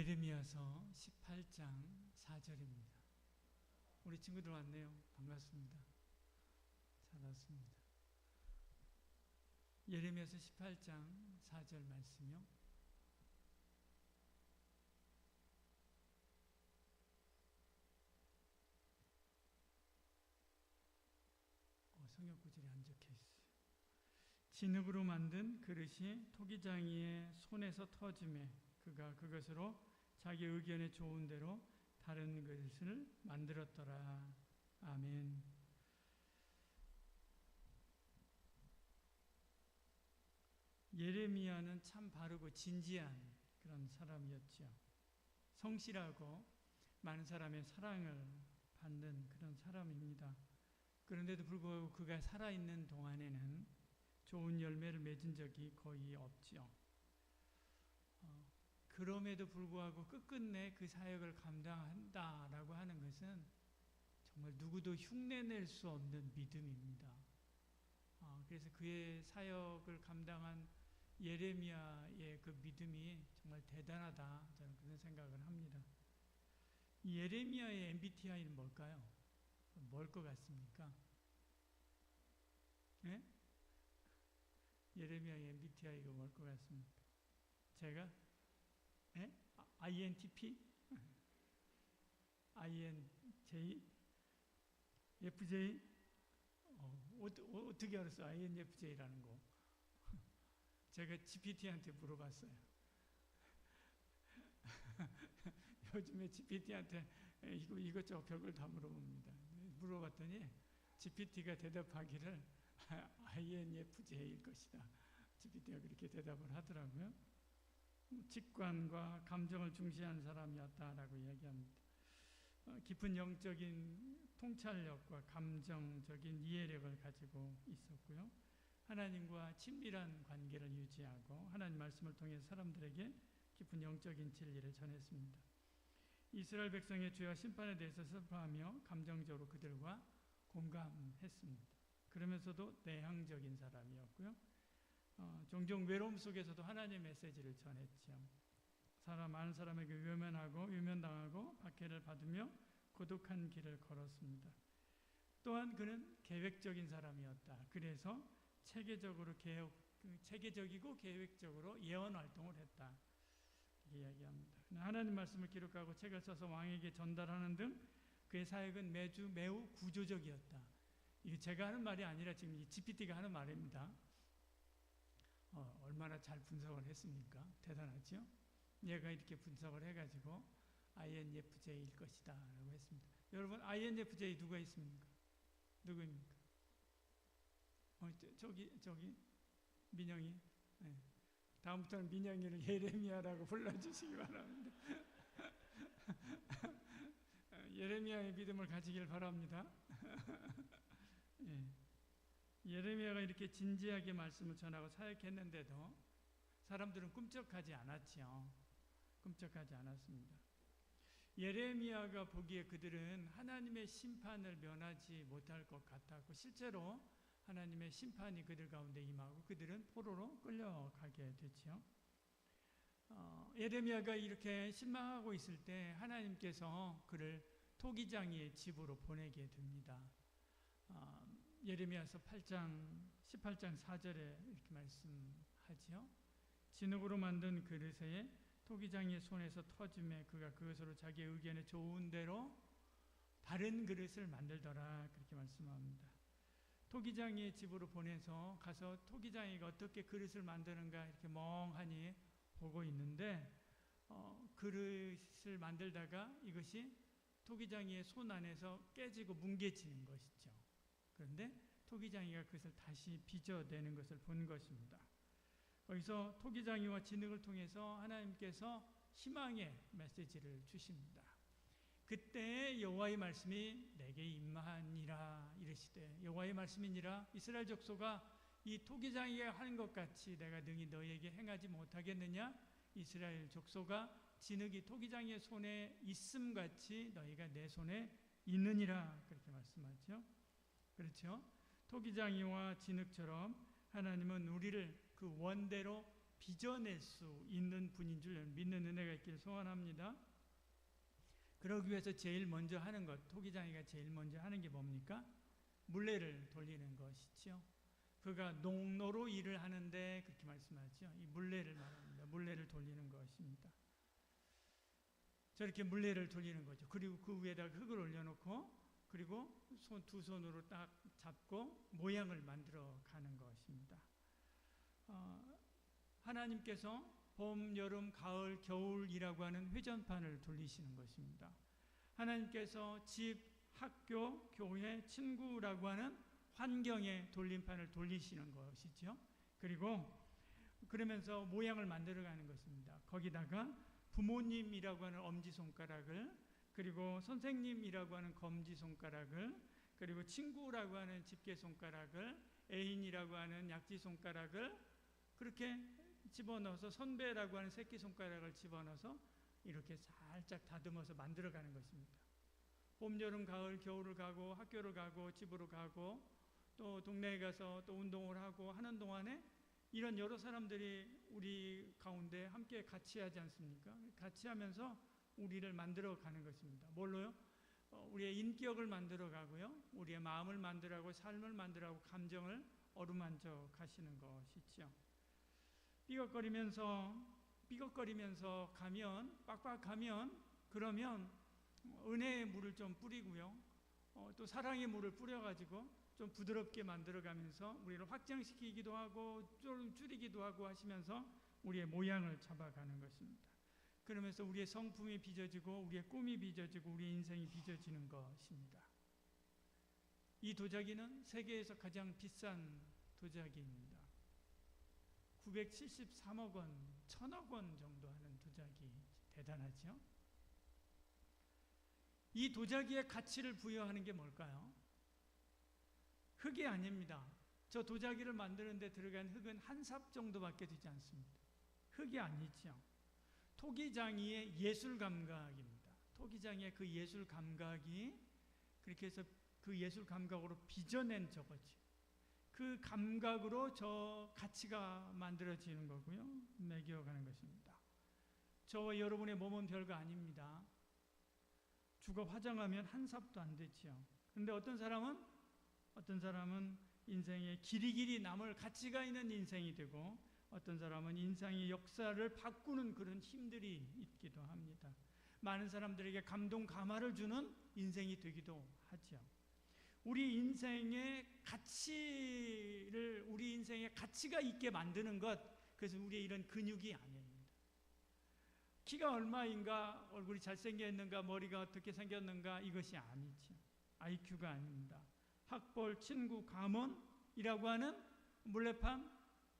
예레미야서 18장 4절입니다. 우리 친구들 왔네요. 반갑습니다. 잘 왔습니다. 예레미야서 18장 4절 말씀이요. 성역 구절이 안 적혀 있어요. 진흙으로 만든 그릇이 토기장이의 손에서 터짐에 그가 그것으로 자기 의견에 좋은 대로 다른 그릇을 만들었더라. 아멘. 예레미야는 참 바르고 진지한 그런 사람이었죠. 성실하고 많은 사람의 사랑을 받는 그런 사람입니다. 그런데도 불구하고 그가 살아있는 동안에는 좋은 열매를 맺은 적이 거의 없지요. 그럼에도 불구하고 끝끝내 그 사역을 감당한다라고 하는 것은 정말 누구도 흉내낼 수 없는 믿음입니다. 그래서 그의 사역을 감당한 예레미야의 그 믿음이 정말 대단하다, 저는 그런 생각을 합니다. 이 예레미야의 MBTI는 뭘까요? 뭘 것 같습니까? 예? 예레미야의 MBTI가 뭘 것 같습니까? 제가? 예? INTP? INJ? FJ? 어떻게 알았어? INFJ라는 거. 제가 GPT한테 물어봤어요. 요즘에 GPT한테 이것저것 별걸 다 물어봅니다. 물어봤더니 GPT가 대답하기를 INFJ일 것이다. GPT가 그렇게 대답을 하더라고요. 직관과 감정을 중시하는 사람이었다라고 이야기합니다. 깊은 영적인 통찰력과 감정적인 이해력을 가지고 있었고요. 하나님과 친밀한 관계를 유지하고 하나님 말씀을 통해 사람들에게 깊은 영적인 진리를 전했습니다. 이스라엘 백성의 죄와 심판에 대해서 슬퍼하며 감정적으로 그들과 공감했습니다. 그러면서도 내향적인 사람이었고요. 종종 외로움 속에서도 하나님의 메시지를 전했죠. 많은 사람에게 외면당하고 박해를 받으며 고독한 길을 걸었습니다. 또한 그는 계획적인 사람이었다. 그래서 체계적이고 계획적으로 예언 활동을 했다. 이렇게 이야기합니다. 하나님 말씀을 기록하고 책을 써서 왕에게 전달하는 등 그의 사역은 매우 구조적이었다. 이게 제가 하는 말이 아니라 지금 이 GPT가 하는 말입니다. 얼마나 잘 분석을 했습니까? 대단하죠? 얘가 이렇게 분석을 해가지고 INFJ일 것이다 라고 했습니다. 여러분, INFJ 누가 있습니까? 누구입니까? 저기 민영이. 네. 다음부터는 민영이를 예레미야라고 불러주시기 바랍니다. 예레미야의 믿음을 가지길 바랍니다. 예. 예레미야가 이렇게 진지하게 말씀을 전하고 사역했는데도 사람들은 꿈쩍하지 않았지요. 꿈쩍하지 않았습니다. 예레미야가 보기에 그들은 하나님의 심판을 면하지 못할 것 같았고 실제로 하나님의 심판이 그들 가운데 임하고 그들은 포로로 끌려가게 됐지요. 예레미야가 이렇게 실망하고 있을 때 하나님께서 그를 토기장이의 집으로 보내게 됩니다. 예레미야서 18장 4절에 이렇게 말씀하지요. 진흙으로 만든 그릇에 토기장이의 손에서 터짐에 그가 그것으로 자기의 의견에 좋은 대로 다른 그릇을 만들더라. 그렇게 말씀합니다. 토기장이의 집으로 보내서 가서 토기장이가 어떻게 그릇을 만드는가 이렇게 멍하니 보고 있는데 그릇을 만들다가 이것이 토기장이의 손 안에서 깨지고 뭉개지는 것이죠. 그런데 토기장이가 그것을 다시 빚어내는 것을 본 것입니다. 거기서 토기장이와 진흙을 통해서 하나님께서 희망의 메시지를 주십니다. 그때 여호와의 말씀이 내게 임하니라 이르시되 여호와의 말씀이니라 이스라엘 족속아 이 토기장이가 하는 것 같이 내가 능히 너희에게 행하지 못하겠느냐 이스라엘 족속아 진흙이 토기장이의 손에 있음 같이 너희가 내 손에 있느니라 그렇게 말씀하죠. 그렇죠? 토기장이와 진흙처럼 하나님은 우리를 그 원대로 빚어낼 수 있는 분인 줄 믿는 은혜가 있기를 소원합니다. 그러기 위해서 제일 먼저 하는 것, 토기장이가 제일 먼저 하는 게 뭡니까? 물레를 돌리는 것이죠. 그가 농노로 일을 하는데 그렇게 말씀하죠. 이 물레를 말합니다. 물레를 돌리는 것입니다. 저렇게 물레를 돌리는 거죠. 그리고 그 위에다가 흙을 올려놓고 그리고 두 손으로 딱 잡고 모양을 만들어 가는 것입니다. 하나님께서 봄, 여름, 가을, 겨울이라고 하는 회전판을 돌리시는 것입니다. 하나님께서 집, 학교, 교회, 친구라고 하는 환경의 돌림판을 돌리시는 것이죠. 그리고 그러면서 모양을 만들어가는 것입니다. 거기다가 부모님이라고 하는 엄지손가락을, 그리고 선생님이라고 하는 검지손가락을, 그리고 친구라고 하는 집게손가락을, 애인이라고 하는 약지손가락을 그렇게 집어넣어서, 선배라고 하는 새끼손가락을 집어넣어서 이렇게 살짝 다듬어서 만들어가는 것입니다. 봄, 여름, 가을, 겨울을 가고 학교를 가고 집으로 가고 또 동네에 가서 또 운동을 하고 하는 동안에 이런 여러 사람들이 우리 가운데 함께 같이 하지 않습니까? 같이 하면서 우리를 만들어 가는 것입니다. 뭘로요? 우리의 인격을 만들어 가고요. 우리의 마음을 만들어 가고 삶을 만들어 가고 감정을 어루만져 가시는 것이죠. 삐걱거리면서 가면, 빡빡하면, 그러면 은혜의 물을 좀 뿌리고요. 또 사랑의 물을 뿌려가지고 좀 부드럽게 만들어가면서 우리를 확장시키기도 하고 좀 줄이기도 하고 하시면서 우리의 모양을 잡아가는 것입니다. 그러면서 우리의 성품이 빚어지고 우리의 꿈이 빚어지고 우리의 인생이 빚어지는 것입니다. 이 도자기는 세계에서 가장 비싼 도자기입니다. 973억 원, 1000억 원 정도 하는 도자기, 대단하죠? 이 도자기의 가치를 부여하는 게 뭘까요? 흙이 아닙니다. 저 도자기를 만드는 데 들어간 흙은 한 삽 정도밖에 되지 않습니다. 흙이 아니죠. 토기장이의 예술 감각입니다. 토기장이의 그 예술 감각이 그렇게 해서 그 예술 감각으로 빚어낸 저거죠. 그 감각으로 저 가치가 만들어지는 거고요. 매겨가는 것입니다. 저와 여러분의 몸은 별거 아닙니다. 죽어 화장하면 한 삽도 안 되죠. 그런데 어떤 사람은 인생에 길이길이 남을 가치가 있는 인생이 되고 어떤 사람은 인생의 역사를 바꾸는 그런 힘들이 있기도 합니다. 많은 사람들에게 감동, 감화를 주는 인생이 되기도 하죠. 우리 인생의 가치가 있게 만드는 것, 그래서 우리의 이런 근육이 아닙니다. 키가 얼마인가, 얼굴이 잘생겼는가, 머리가 어떻게 생겼는가, 이것이 아니죠. IQ가 아닙니다. 학벌, 친구, 가문이라고 하는 물레판,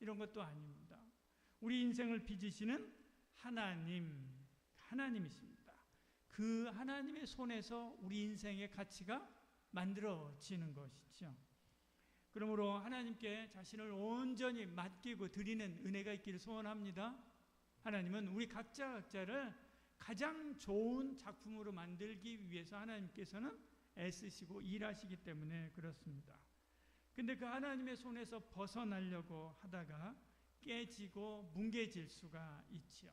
이런 것도 아닙니다. 우리 인생을 빚으시는 하나님이십니다. 그 하나님의 손에서 우리 인생의 가치가 만들어지는 것이죠. 그러므로 하나님께 자신을 온전히 맡기고 드리는 은혜가 있기를 소원합니다. 하나님은 우리 각자를 가장 좋은 작품으로 만들기 위해서 하나님께서는 애쓰시고 일하시기 때문에 그렇습니다. 근데 그 하나님의 손에서 벗어나려고 하다가 깨지고 뭉개질 수가 있지요.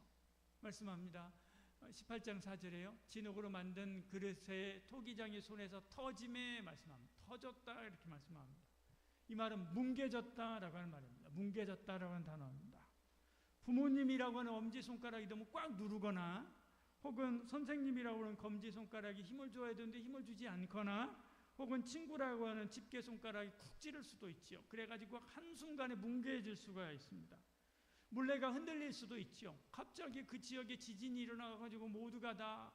말씀합니다. 18장 4절에요. 진흙으로 만든 그릇의 토기장의 손에서 터짐에 말씀합니다. 터졌다 이렇게 말씀합니다. 이 말은 뭉개졌다라고 하는 말입니다. 뭉개졌다라고 하는 단어입니다. 부모님이라고 하는 엄지손가락이 너무 꽉 누르거나 혹은 선생님이라고 하는 검지손가락이 힘을 줘야 되는데 힘을 주지 않거나 혹은 친구라고 하는 집게손가락이 쿡 찌를 수도 있지요. 그래가지고 한순간에 뭉개질 수가 있습니다. 물레가 흔들릴 수도 있죠. 갑자기 그 지역에 지진이 일어나가지고 모두가 다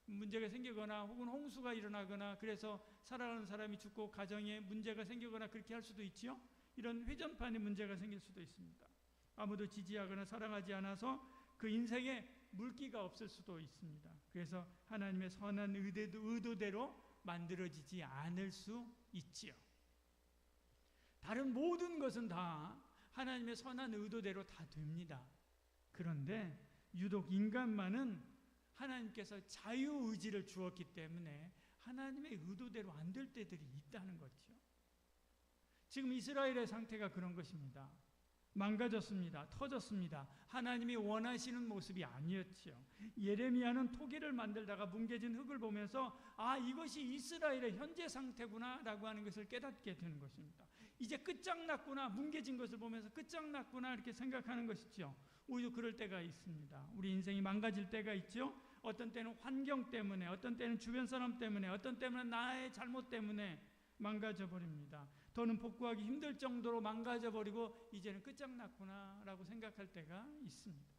문제가 생기거나 혹은 홍수가 일어나거나 그래서 살아가는 사람이 죽고 가정에 문제가 생기거나 그렇게 할 수도 있죠. 이런 회전판에 문제가 생길 수도 있습니다. 아무도 지지하거나 사랑하지 않아서 그 인생에 물기가 없을 수도 있습니다. 그래서 하나님의 선한 의도대로 만들어지지 않을 수 있지요. 다른 모든 것은 다 하나님의 선한 의도대로 다 됩니다. 그런데 유독 인간만은 하나님께서 자유의지를 주었기 때문에 하나님의 의도대로 안 될 때들이 있다는 거죠. 지금 이스라엘의 상태가 그런 것입니다. 망가졌습니다. 터졌습니다. 하나님이 원하시는 모습이 아니었지요. 예레미야는 토기를 만들다가 뭉개진 흙을 보면서 이것이 이스라엘의 현재 상태구나 라고 하는 것을 깨닫게 되는 것입니다. 이제 끝장났구나, 뭉개진 것을 보면서 끝장났구나 이렇게 생각하는 것이죠. 우리도 그럴 때가 있습니다. 우리 인생이 망가질 때가 있죠. 어떤 때는 환경 때문에, 어떤 때는 주변 사람 때문에, 어떤 때는 나의 잘못 때문에 망가져 버립니다. 더는 복구하기 힘들 정도로 망가져 버리고 이제는 끝장났구나 라고 생각할 때가 있습니다.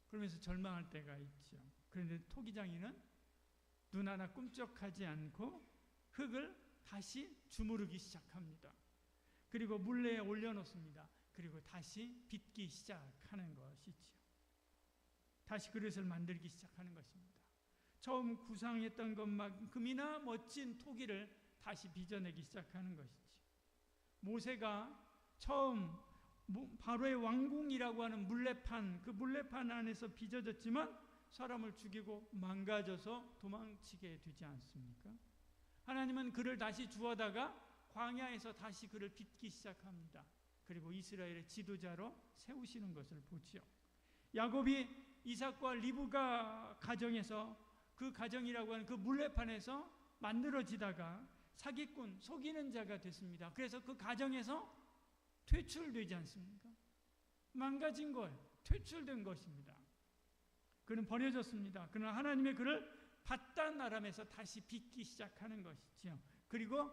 그러면서 절망할 때가 있죠. 그런데 토기장이는 눈 하나 꿈쩍하지 않고 흙을 다시 주무르기 시작합니다. 그리고 물레에 올려놓습니다. 그리고 다시 빚기 시작하는 것이죠. 다시 그릇을 만들기 시작하는 것입니다. 처음 구상했던 것만큼이나 멋진 토기를 다시 빚어내기 시작하는 것이죠. 모세가 처음 바로의 왕궁이라고 하는 물레판, 그 물레판 안에서 빚어졌지만 사람을 죽이고 망가져서 도망치게 되지 않습니까? 하나님은 그를 다시 주워다가 광야에서 다시 그를 빚기 시작합니다. 그리고 이스라엘의 지도자로 세우시는 것을 보지요. 야곱이 이삭과 리브가 가정에서, 그 가정이라고 하는 그 물레판에서 만들어지다가 사기꾼, 속이는 자가 됐습니다. 그래서 그 가정에서 퇴출되지 않습니까? 망가진 거예요. 퇴출된 것입니다. 그는 버려졌습니다. 그러나 하나님의 그를 바단 아람에서 다시 빚기 시작하는 것이지요. 그리고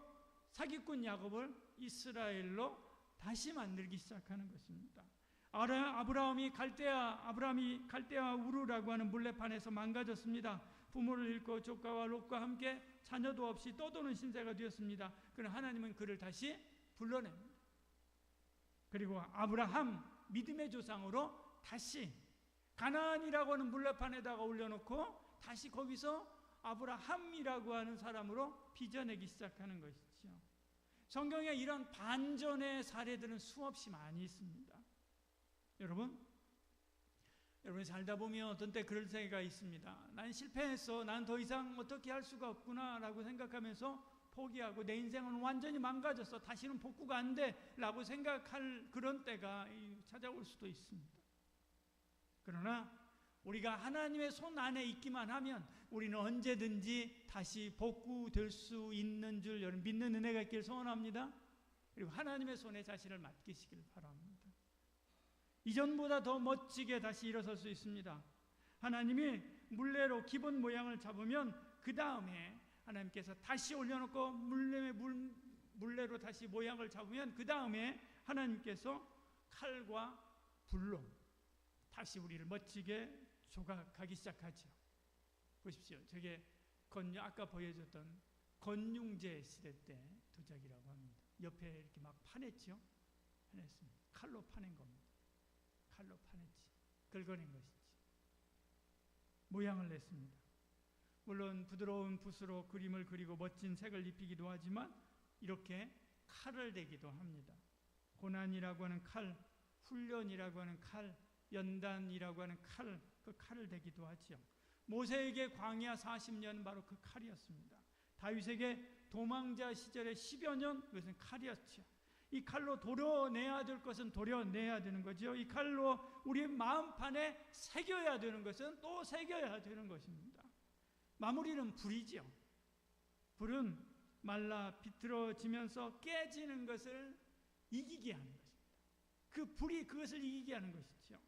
사기꾼 야곱을 이스라엘로 다시 만들기 시작하는 것입니다. 아브라함이 갈대아 우르라고 하는 물레판에서 망가졌습니다. 부모를 잃고 조카와 롯과 함께 자녀도 없이 떠도는 신세가 되었습니다. 그러나 하나님은 그를 다시 불러냅니다. 그리고 아브라함, 믿음의 조상으로 다시 가나안이라고 하는 물레판에다가 올려놓고 다시 거기서 아브라함이라고 하는 사람으로 빚어내기 시작하는 것이죠. 성경에 이런 반전의 사례들은 수없이 많이 있습니다. 여러분이 살다 보면 어떤 때 그럴 때가 있습니다. 난 실패했어. 난 더 이상 어떻게 할 수가 없구나 라고 생각하면서 포기하고 내 인생은 완전히 망가졌어. 다시는 복구가 안 돼 라고 생각할 그런 때가 찾아올 수도 있습니다. 그러나 우리가 하나님의 손 안에 있기만 하면 우리는 언제든지 다시 복구될 수 있는 줄 여러분 믿는 은혜가 있기를 소원합니다. 그리고 하나님의 손에 자신을 맡기시길 바랍니다. 이전보다 더 멋지게 다시 일어설 수 있습니다. 하나님이 물레로 기본 모양을 잡으면 그 다음에 하나님께서 다시 올려놓고 물레로 다시 모양을 잡으면 그 다음에 하나님께서 칼과 불로 다시 우리를 멋지게 조각하기 시작하죠. 보십시오. 저게 아까 보여줬던 건융제 시대 때 도자기라고 합니다. 옆에 이렇게 막 파냈죠. 파냈습니다. 칼로 파낸 겁니다. 칼로 파냈지. 긁어낸 것이지. 모양을 냈습니다. 물론 부드러운 붓으로 그림을 그리고 멋진 색을 입히기도 하지만 이렇게 칼을 대기도 합니다. 고난이라고 하는 칼, 훈련이라고 하는 칼, 연단이라고 하는 칼, 그 칼을 대기도 하지요. 모세에게 광야 40년 바로 그 칼이었습니다. 다윗에게 도망자 시절의 10여 년, 그것은 칼이었죠. 이 칼로 도려내야 될 것은 도려내야 되는 거죠. 이 칼로 우리 마음판에 새겨야 되는 것은 또 새겨야 되는 것입니다. 마무리는 불이죠. 불은 말라 비틀어지면서 깨지는 것을 이기게 하는 것입니다. 그 불이 그것을 이기게 하는 것이죠.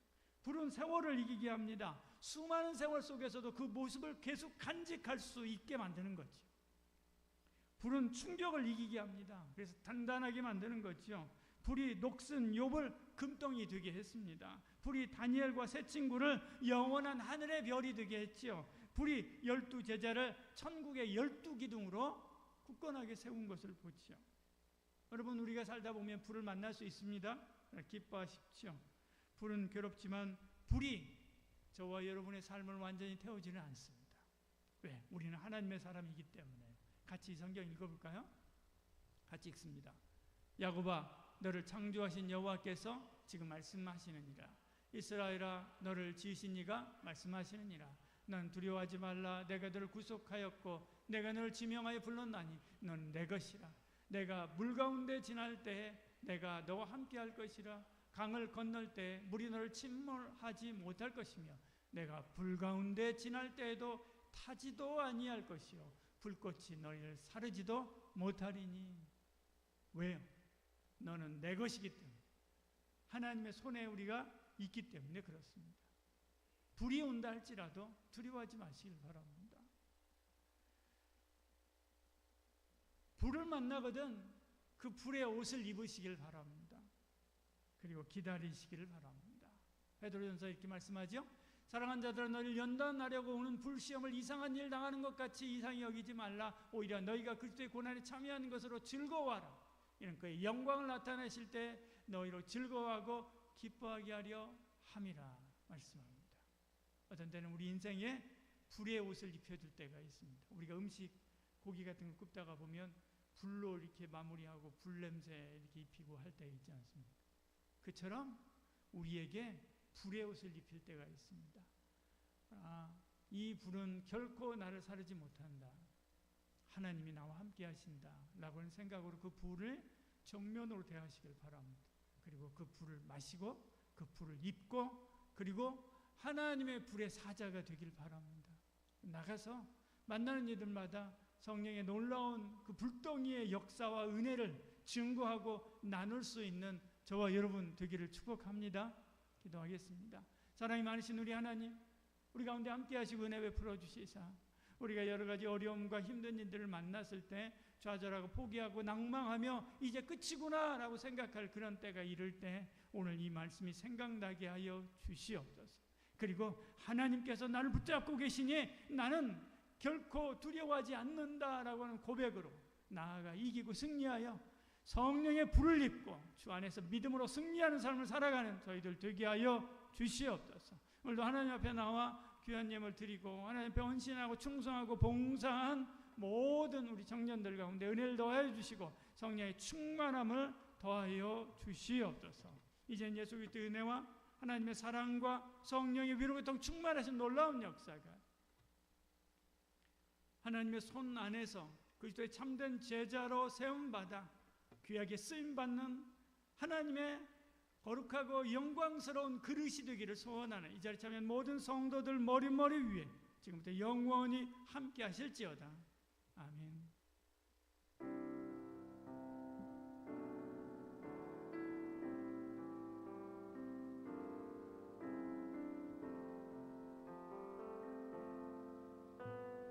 불은 세월을 이기게 합니다. 수많은 세월 속에서도 그 모습을 계속 간직할 수 있게 만드는 거죠. 불은 충격을 이기게 합니다. 그래서 단단하게 만드는 거죠. 불이 녹슨 욥을 금덩이 되게 했습니다. 불이 다니엘과 세 친구를 영원한 하늘의 별이 되게 했지요. 불이 12제자를 천국의 12기둥으로 굳건하게 세운 것을 보지요. 여러분, 우리가 살다 보면 불을 만날 수 있습니다. 기뻐하십시오. 불은 괴롭지만 불이 저와 여러분의 삶을 완전히 태우지는 않습니다. 왜? 우리는 하나님의 사람이기 때문에. 같이 성경 읽어볼까요? 같이 읽습니다. 야곱아, 너를 창조하신 여호와께서 지금 말씀하시느니라. 이스라엘아, 너를 지으신 이가 말씀하시느니라. 넌 두려워하지 말라. 내가 너를 구속하였고 내가 너를 지명하여 불렀나니 너는 내 것이라. 내가 물 가운데 지날 때에 내가 너와 함께 할 것이라. 강을 건널 때 물이 너를 침몰하지 못할 것이며 내가 불 가운데 지날 때에도 타지도 아니할 것이요 불꽃이 너희를 사르지도 못하리니. 왜요? 너는 내 것이기 때문에, 하나님의 손에 우리가 있기 때문에 그렇습니다. 불이 온다 할지라도 두려워하지 마시길 바랍니다. 불을 만나거든 그 불의 옷을 입으시길 바랍니다. 그리고 기다리시기를 바랍니다. 베드로전서 이렇게 말씀하죠. 사랑하는 자들아 너희를 연단하려고 오는 불시험을 이상한 일 당하는 것 같이 이상히 여기지 말라. 오히려 너희가 그리스도의 고난에 참여하는 것으로 즐거워하라. 이는 그의 영광을 나타내실 때 너희로 즐거워하고 기뻐하게 하려 함이라 말씀합니다. 어떤 때는 우리 인생에 불의 옷을 입혀줄 때가 있습니다. 우리가 음식, 고기 같은 거 굽다가 보면 불로 이렇게 마무리하고 불 냄새 이렇게 입히고 할 때 있지 않습니까? 그처럼 우리에게 불의 옷을 입힐 때가 있습니다. 이 불은 결코 나를 사르지 못한다. 하나님이 나와 함께 하신다 라고 하는 생각으로 그 불을 정면으로 대하시길 바랍니다. 그리고 그 불을 마시고 그 불을 입고 그리고 하나님의 불의 사자가 되길 바랍니다. 나가서 만나는 이들마다 성령의 놀라운 그 불덩이의 역사와 은혜를 증거하고 나눌 수 있는 저와 여러분 되기를 축복합니다. 기도하겠습니다. 사랑이 많으신 우리 하나님, 우리 가운데 함께 하시고 은혜 베풀어 주시사 우리가 여러 가지 어려움과 힘든 일들을 만났을 때 좌절하고 포기하고 낭망하며 이제 끝이구나 라고 생각할 그런 때가 이를 때 오늘 이 말씀이 생각나게 하여 주시옵소서. 그리고 하나님께서 나를 붙잡고 계시니 나는 결코 두려워하지 않는다라고 하는 고백으로 나아가 이기고 승리하여 성령의 불을 입고 주 안에서 믿음으로 승리하는 삶을 살아가는 저희들 되게 하여 주시옵소서. 오늘도 하나님 앞에 나와 귀한 예물 드리고 하나님 앞에 헌신하고 충성하고 봉사한 모든 우리 청년들 가운데 은혜를 더하여 주시고 성령의 충만함을 더하여 주시옵소서. 이젠 예수 그리스도의 은혜와 하나님의 사랑과 성령의 위로교통 충만하신 놀라운 역사가 하나님의 손 안에서 그리스도의 참된 제자로 세움받아 귀하게 쓰임받는 하나님의 거룩하고 영광스러운 그릇이 되기를 소원하는 이 자리에 참여한 모든 성도들 머리 위에 지금부터 영원히 함께 하실지어다. 아멘.